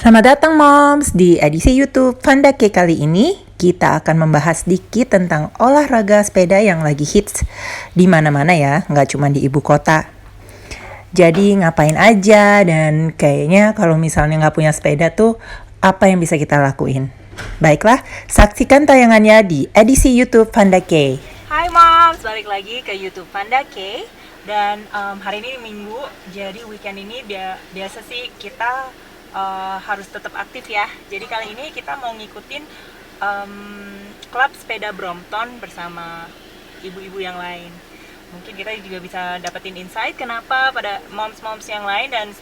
Selamat datang Moms, di edisi YouTube Fandake kali ini kita akan membahas sedikit tentang olahraga sepeda yang lagi hits di mana-mana ya, nggak cuma di ibu kota. Jadi ngapain aja dan kayaknya kalau misalnya nggak punya sepeda tuh apa yang bisa kita lakuin? Baiklah, saksikan tayangannya di edisi YouTube Fandake. Hai Moms, balik lagi ke YouTube Fandake. Dan hari ini Minggu, jadi weekend ini biasa sih kita harus tetap aktif ya. Jadi kali ini kita mau ngikutin klub sepeda Brompton bersama ibu-ibu yang lain. Mungkin kita juga bisa dapetin insight kenapa pada moms-moms yang lain dan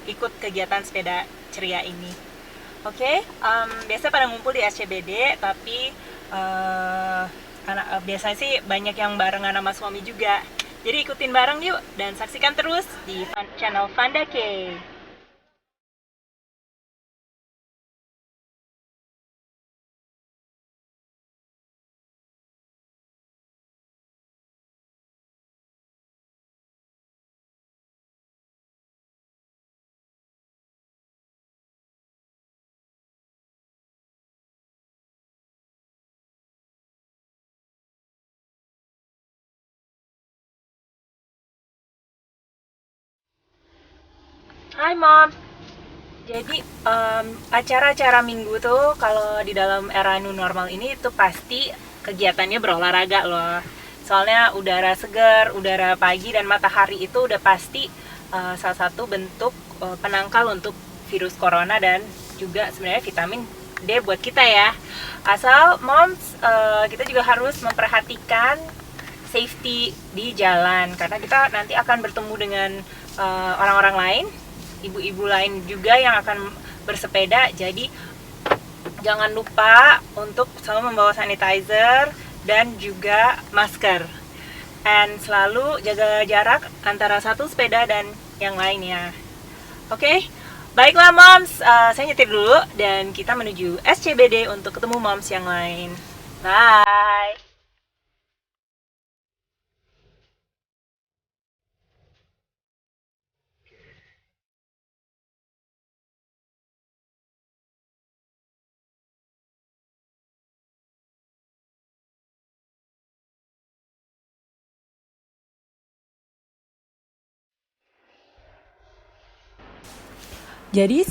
ikut kegiatan sepeda ceria ini. Oke, biasa pada ngumpul di SCBD, tapi biasanya sih banyak yang barengan sama suami juga. Jadi ikutin bareng yuk dan saksikan terus di channel Fandake. Hai Mom, jadi acara-acara minggu tuh kalau di dalam era new normal ini tuh pasti kegiatannya berolahraga loh. Soalnya udara segar, udara pagi dan matahari itu udah pasti salah satu bentuk penangkal untuk virus corona dan juga sebenarnya vitamin D buat kita ya. Asal Moms kita juga harus memperhatikan safety di jalan karena kita nanti akan bertemu dengan orang-orang lain, ibu-ibu lain juga yang akan bersepeda. Jadi jangan lupa untuk selalu membawa sanitizer dan juga masker. And selalu jaga jarak antara satu sepeda dan yang lainnya. Oke? Baiklah Moms, saya nyetir dulu dan kita menuju SCBD untuk ketemu Moms yang lain. Bye! Jadi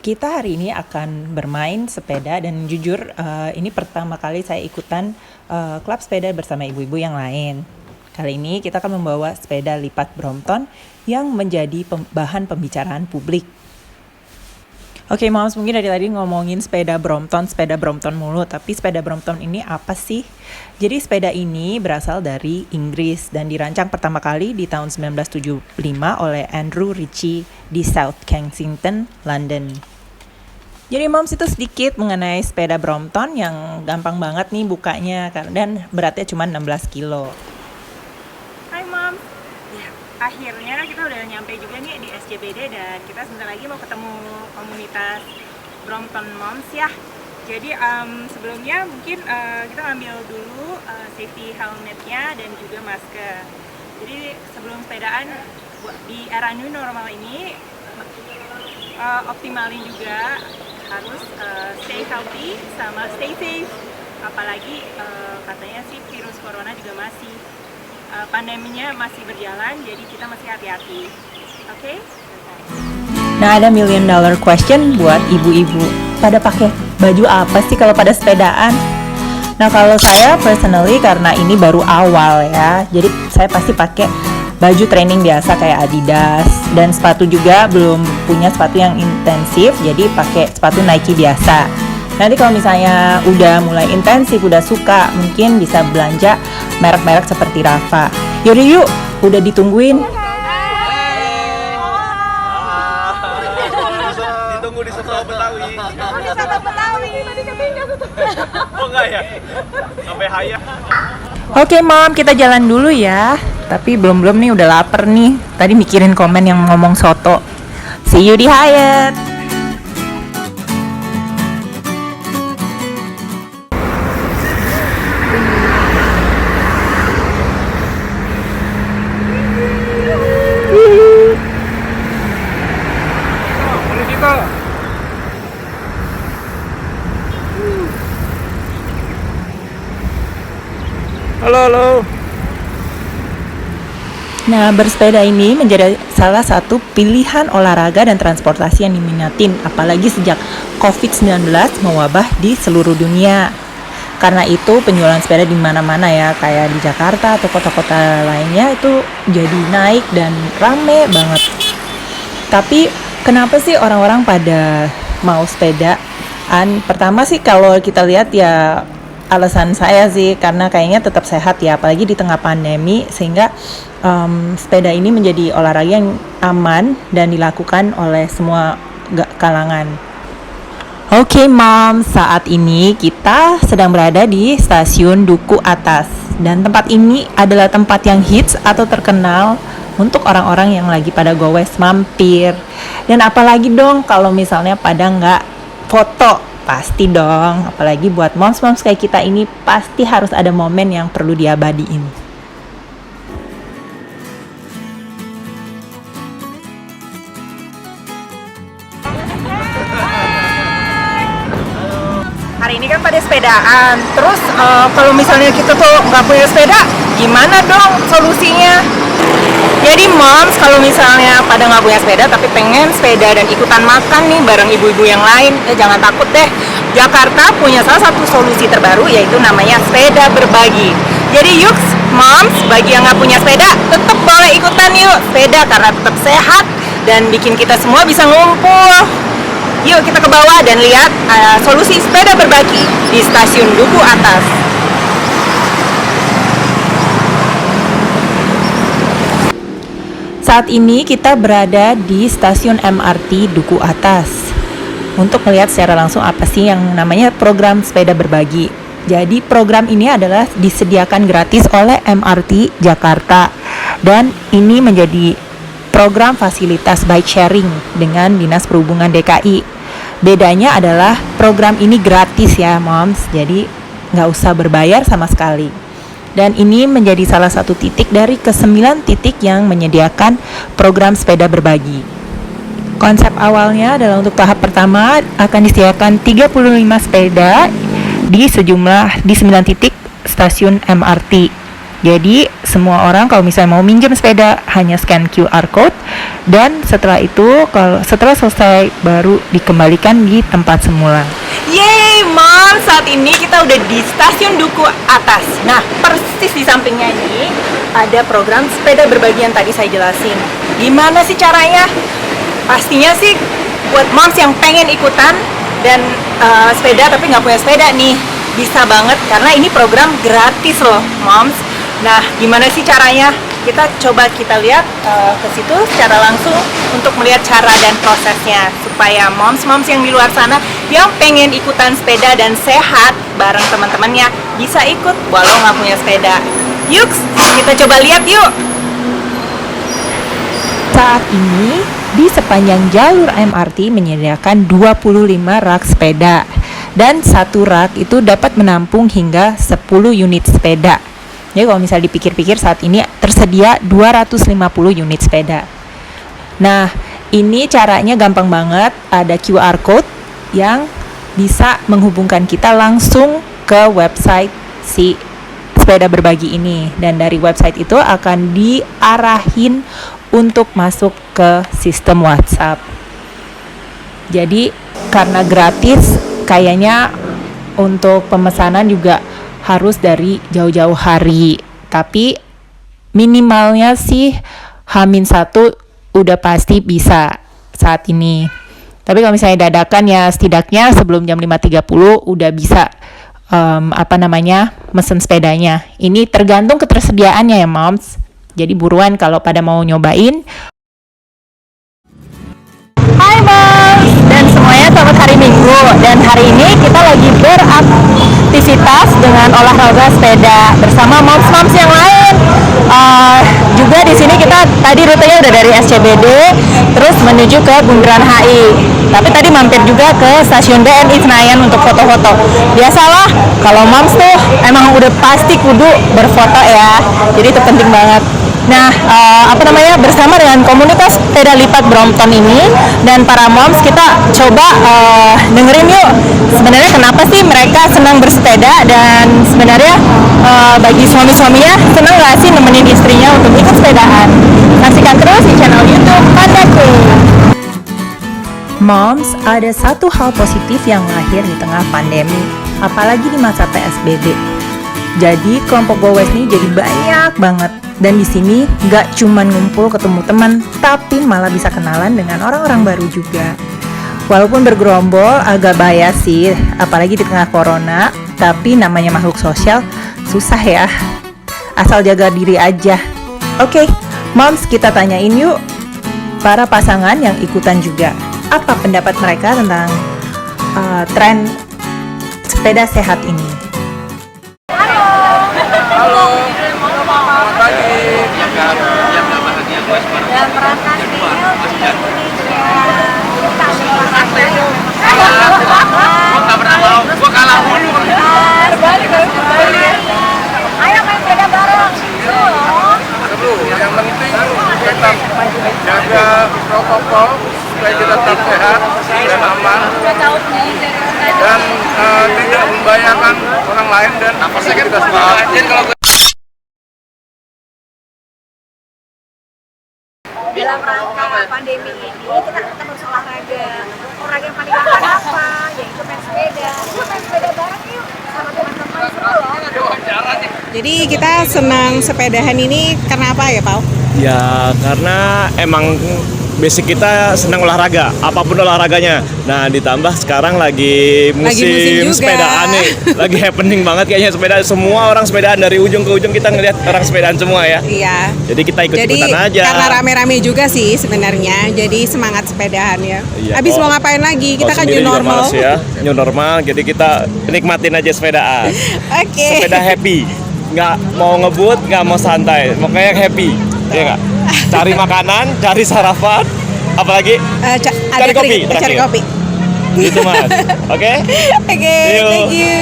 kita hari ini akan bermain sepeda dan jujur ini pertama kali saya ikutan klub sepeda bersama ibu-ibu yang lain. Kali ini kita akan membawa sepeda lipat Brompton yang menjadi bahan pembicaraan publik. Oke Moms, mungkin dari tadi ngomongin sepeda Brompton mulu, tapi sepeda Brompton ini apa sih? Jadi sepeda ini berasal dari Inggris dan dirancang pertama kali di tahun 1975 oleh Andrew Ritchie di South Kensington, London. Jadi Moms, itu sedikit mengenai sepeda Brompton yang gampang banget nih bukanya dan beratnya cuma 16 kilo. Hai Mom, ya, akhirnya kita udah nyampe juga nih di SCBD dan kita sebentar lagi mau ketemu komunitas Brompton Moms ya. Jadi sebelumnya mungkin kita ambil dulu safety helmetnya dan juga masker. Jadi sebelum sepedaan di era new normal ini optimalin juga harus stay healthy sama stay safe. Apalagi katanya sih virus corona juga masih pandeminya masih berjalan, jadi kita masih hati-hati. Oke? Nah, ada $1 million question buat ibu-ibu. Pada pakai baju apa sih kalau pada sepedaan? Nah, kalau saya personally karena ini baru awal ya, jadi saya pasti pakai baju training biasa kayak Adidas dan sepatu juga belum punya sepatu yang intensif, jadi pakai sepatu Nike biasa. Nanti kalau misalnya udah mulai intensif, udah suka, mungkin bisa belanja merek-merek seperti Rafa. Yaudah yuk, udah ditungguin. Ditunggu di Soto Betawi. Di Soto Betawi, tadi katanya Oh enggak ya? Sampai Hayat. Oke Mom, kita jalan dulu ya. Tapi belum nih, udah lapar nih. Tadi mikirin komen yang ngomong soto. See you di Hyatt. Halo. Nah, bersepeda ini menjadi salah satu pilihan olahraga dan transportasi yang diminatin, apalagi sejak COVID-19 mewabah di seluruh dunia. Karena itu penjualan sepeda di mana-mana ya, kayak di Jakarta atau kota-kota lainnya itu jadi naik dan rame banget. Tapi kenapa sih orang-orang pada mau sepedaan? Pertama sih kalau kita lihat ya, alasan saya sih karena kayaknya tetap sehat ya, apalagi di tengah pandemi, sehingga sepeda ini menjadi olahraga yang aman dan dilakukan oleh semua kalangan. Oke Mom, saat ini kita sedang berada di stasiun Duku Atas, dan tempat ini adalah tempat yang hits atau terkenal untuk orang-orang yang lagi pada gowes mampir. Dan apalagi dong kalau misalnya pada nggak foto. Pasti dong, apalagi buat moms-moms kayak kita ini pasti harus ada momen yang perlu diabadiin. Hari ini kan pada sepedaan, terus kalau misalnya kita tuh nggak punya sepeda, gimana dong solusinya? Jadi moms, kalau misalnya pada nggak punya sepeda tapi pengen sepeda dan ikutan makan nih bareng ibu-ibu yang lain, jangan takut deh. Jakarta punya salah satu solusi terbaru, yaitu namanya sepeda berbagi. Jadi yuk moms, bagi yang nggak punya sepeda, tetap boleh ikutan yuk sepeda karena tetap sehat dan bikin kita semua bisa ngumpul. Yuk kita ke bawah dan lihat solusi sepeda berbagi di stasiun Duku Atas. Saat ini kita berada di stasiun MRT Duku Atas untuk melihat secara langsung apa sih yang namanya program sepeda berbagi. Jadi program ini adalah disediakan gratis oleh MRT Jakarta, dan ini menjadi program fasilitas bike sharing dengan Dinas Perhubungan DKI. Bedanya adalah program ini gratis ya moms, jadi nggak usah berbayar sama sekali. Dan ini menjadi salah satu titik dari ke-9 titik yang menyediakan program sepeda berbagi. Konsep awalnya adalah untuk tahap pertama akan disediakan 35 sepeda di 9 titik stasiun MRT. Jadi semua orang kalau misalnya mau minjem sepeda hanya scan QR code, dan setelah itu setelah selesai baru dikembalikan di tempat semula. Yeay Mom, saat ini kita udah di stasiun Duku Atas. Nah, persis di sampingnya ini ada program sepeda berbagi yang tadi saya jelasin. Gimana sih caranya? Pastinya sih buat moms yang pengen ikutan dan sepeda tapi nggak punya sepeda nih, bisa banget karena ini program gratis loh moms. Nah, gimana sih caranya? Kita lihat ke situ secara langsung untuk melihat cara dan prosesnya, supaya moms-moms yang di luar sana yang pengen ikutan sepeda dan sehat bareng teman-temannya bisa ikut walau nggak punya sepeda. Yuk, kita coba lihat yuk. Saat ini di sepanjang jalur MRT menyediakan 25 rak sepeda, dan satu rak itu dapat menampung hingga 10 unit sepeda. Jadi kalau misalnya dipikir-pikir saat ini tersedia 250 unit sepeda. Nah, ini caranya gampang banget. Ada QR code yang bisa menghubungkan kita langsung ke website si sepeda berbagi ini. Dan dari website itu akan diarahin untuk masuk ke sistem WhatsApp. Jadi karena gratis, kayaknya untuk pemesanan juga harus dari jauh-jauh hari, tapi minimalnya sih H-1 udah pasti bisa saat ini. Tapi kalau misalnya dadakan ya setidaknya sebelum jam 5.30 udah bisa mesen sepedanya. Ini tergantung ketersediaannya ya moms. Jadi buruan kalau pada mau nyobain. Hai moms dan semuanya, selamat hari Minggu. Dan hari ini kita lagi beraktivitas dengan olahraga sepeda bersama moms-moms yang lain. Juga di sini kita tadi rutenya udah dari SCBD terus menuju ke Bundaran HI. Tapi tadi mampir juga ke stasiun BNI Senayan untuk foto-foto. Biasalah kalau moms tuh emang udah pasti kudu berfoto ya. Jadi itu penting banget. Nah, bersama dengan komunitas sepeda lipat Brompton ini dan para moms, kita coba dengerin yuk sebenarnya kenapa sih mereka senang bersepeda, dan sebenarnya bagi suami-suaminya senang nggak sih nemenin istrinya untuk ikut sepedaan. Saksikan terus di channel YouTube Pandaku. Moms, ada satu hal positif yang lahir di tengah pandemi, apalagi di masa PSBB. Jadi kelompok gowes nih jadi banyak banget. Dan di sini gak cuma ngumpul ketemu teman, tapi malah bisa kenalan dengan orang-orang baru juga. Walaupun bergerombol agak bahaya sih, apalagi di tengah corona, tapi namanya makhluk sosial susah ya. Asal jaga diri aja. Oke, moms, kita tanyain yuk para pasangan yang ikutan juga. Apa pendapat mereka tentang tren sepeda sehat ini? Dalam rangka Nail di Indonesia, kita olahraga. Gua kalah mulu. Ayo main sepeda bareng. Seru, yang penting tetap jaga protokol supaya kita tetap sehat dan aman dan tidak membahayakan orang lain dan kita semua. Dalam rangka pandemi ini kita harus olahraga. Olahraga yang paling aman apa? Yaitu main sepeda. Yuk main sepeda bareng yuk sama teman-teman, seru loh. Jadi kita senang sepedahan ini karena apa ya, Pau? Ya karena emang basic kita senang olahraga, apapun olahraganya. Nah ditambah sekarang lagi musim juga. sepedaan nih, lagi happening banget kayaknya sepeda. Semua orang sepedaan dari ujung ke ujung, kita ngelihat orang sepedaan semua ya. Iya. Jadi kita ikut-ikutan aja. Karena rame-rame juga sih sebenarnya, jadi semangat sepedahan ya. Iya, Abis mau ngapain lagi? Kita kan new sendiri juga normal. males ya, new normal. Jadi kita nikmatin aja sepedaan. Oke. Sepeda happy, nggak mau ngebut, nggak mau santai, pokoknya yang happy, ya nggak? Cari makanan, cari sarapan, apalagi cari kopi Cari terakhir. kopi. Gitu mas, oke? Oke, See you. thank you.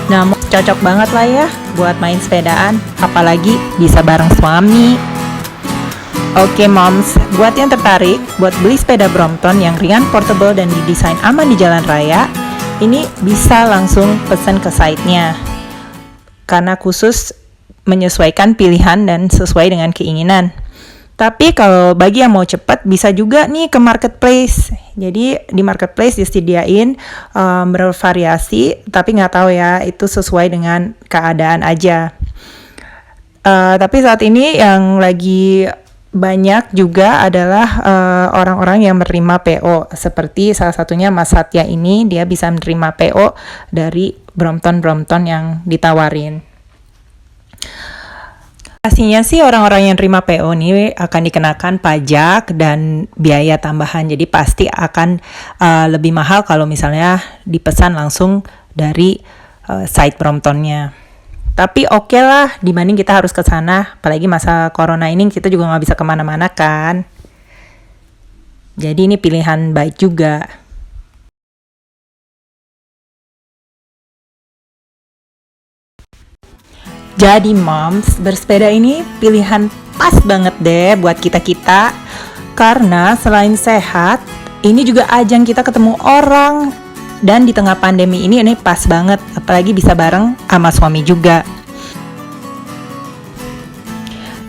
Nah, cocok banget lah ya buat main sepedaan, apalagi bisa bareng suami. Oke moms, buat yang tertarik buat beli sepeda Brompton yang ringan, portable, dan didesain aman di jalan raya, ini bisa langsung pesan ke site-nya. Karena khusus menyesuaikan pilihan dan sesuai dengan keinginan. Tapi kalau bagi yang mau cepat bisa juga nih ke marketplace. Jadi di marketplace disediain bervariasi, tapi nggak tahu ya itu sesuai dengan keadaan aja. Tapi saat ini yang lagi banyak juga adalah orang-orang yang menerima PO, seperti salah satunya Mas Satya ini, dia bisa menerima PO dari Brompton yang ditawarin. Pastinya sih orang-orang yang terima PO ini akan dikenakan pajak dan biaya tambahan, jadi pasti akan lebih mahal kalau misalnya dipesan langsung dari site Bromptonnya. Tapi oke lah, dibanding kita harus ke sana, apalagi masa corona ini kita juga nggak bisa kemana-mana kan. Jadi ini pilihan baik juga. Jadi moms, bersepeda ini pilihan pas banget deh buat kita-kita. Karena selain sehat, ini juga ajang kita ketemu orang. Dan di tengah pandemi ini pas banget, apalagi bisa bareng sama suami juga.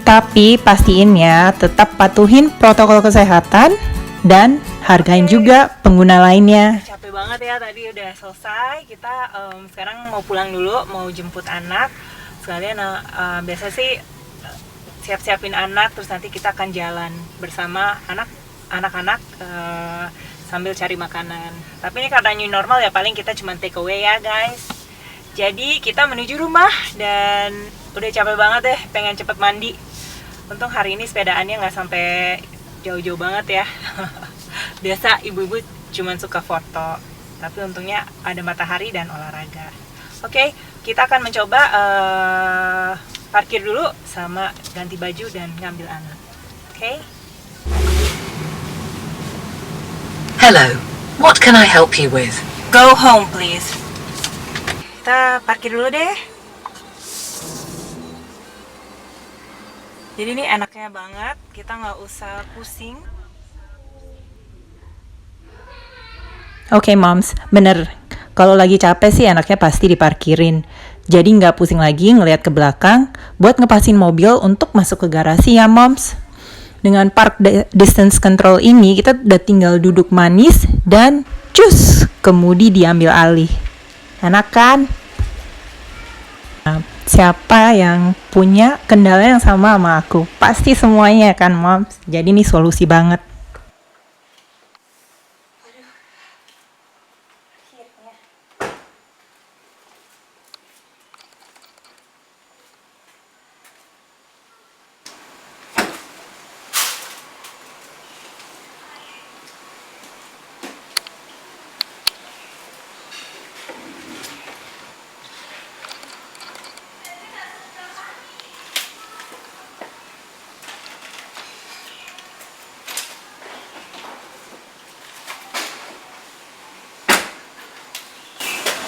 Tapi pastiin ya, tetap patuhin protokol kesehatan dan hargain juga pengguna lainnya. Capek banget ya, tadi udah selesai. Kita sekarang mau pulang dulu, mau jemput anak. Sekalian biasa sih siap-siapin anak, terus nanti kita akan jalan bersama anak-anak sambil cari makanan. Tapi ini karena new normal ya, paling kita cuma take away ya guys. Jadi kita menuju rumah dan udah capek banget deh, pengen cepet mandi. Untung hari ini sepedaannya nggak sampai jauh-jauh banget ya. Biasa ibu-ibu cuma suka foto, tapi untungnya ada matahari dan olahraga. Oke, kita akan mencoba parkir dulu sama ganti baju dan ngambil anak. Oke? Hello, what can I help you with? Go home please. Kita parkir dulu deh. Jadi ini enaknya banget, kita nggak usah pusing. Oke moms, bener. Kalau lagi capek sih enaknya pasti diparkirin. Jadi nggak pusing lagi ngelihat ke belakang buat ngepasin mobil untuk masuk ke garasi ya moms. Dengan park distance control ini kita udah tinggal duduk manis dan cus, kemudi diambil alih. Enak kan? Nah, siapa yang punya kendala yang sama aku? Pasti semuanya kan moms. Jadi ini solusi banget.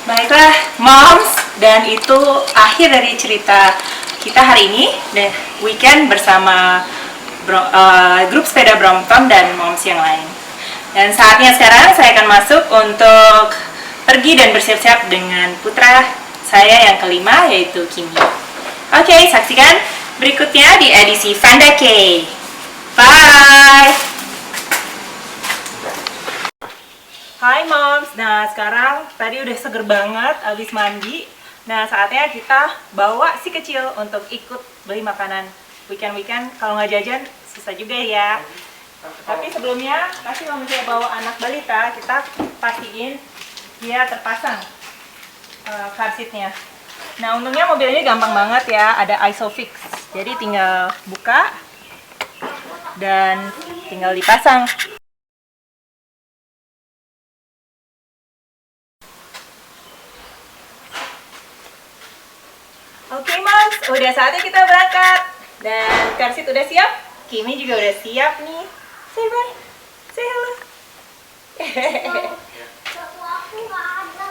Baiklah, moms, dan itu akhir dari cerita kita hari ini, the weekend bersama grup sepeda Brompton dan moms yang lain. Dan saatnya sekarang saya akan masuk untuk pergi dan bersiap-siap dengan putra saya yang kelima, yaitu Kimi. Oke, saksikan berikutnya di edisi Vanda K. Bye! Hai moms, nah sekarang tadi udah seger banget abis mandi. Nah saatnya kita bawa si kecil untuk ikut beli makanan weekend-weekend. Kalau nggak jajan susah juga ya. Tapi sebelumnya kasih mau mencoba bawa anak balita, kita pastiin dia terpasang car seatnya. Nah untungnya mobil ini gampang banget ya, ada Isofix. Jadi tinggal buka dan tinggal dipasang. Oke moms, udah saatnya kita berangkat. Dan car seat udah siap, Kimi juga udah siap nih. Say bye, say hello. Aku nggak ada.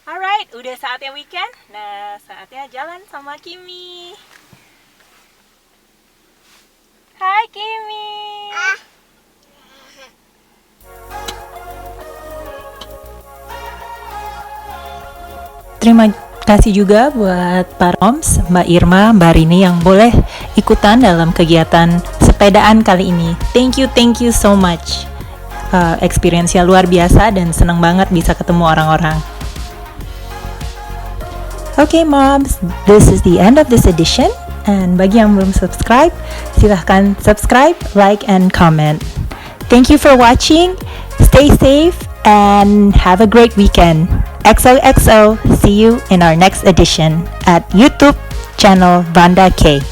Alright, udah saatnya weekend. Nah, saatnya jalan sama Kimi. Hai Kimi. Terima kasih juga buat para moms, Mbak Irma, Mbak Rini yang boleh ikutan dalam kegiatan sepedaan kali ini. Thank you so much. Experience-nya luar biasa dan senang banget bisa ketemu orang-orang. Okay moms, this is the end of this edition. And bagi yang belum subscribe, silahkan subscribe, like, and comment. Thank you for watching. Stay safe and have a great weekend. XOXO, see you in our next edition at YouTube channel Vanda K.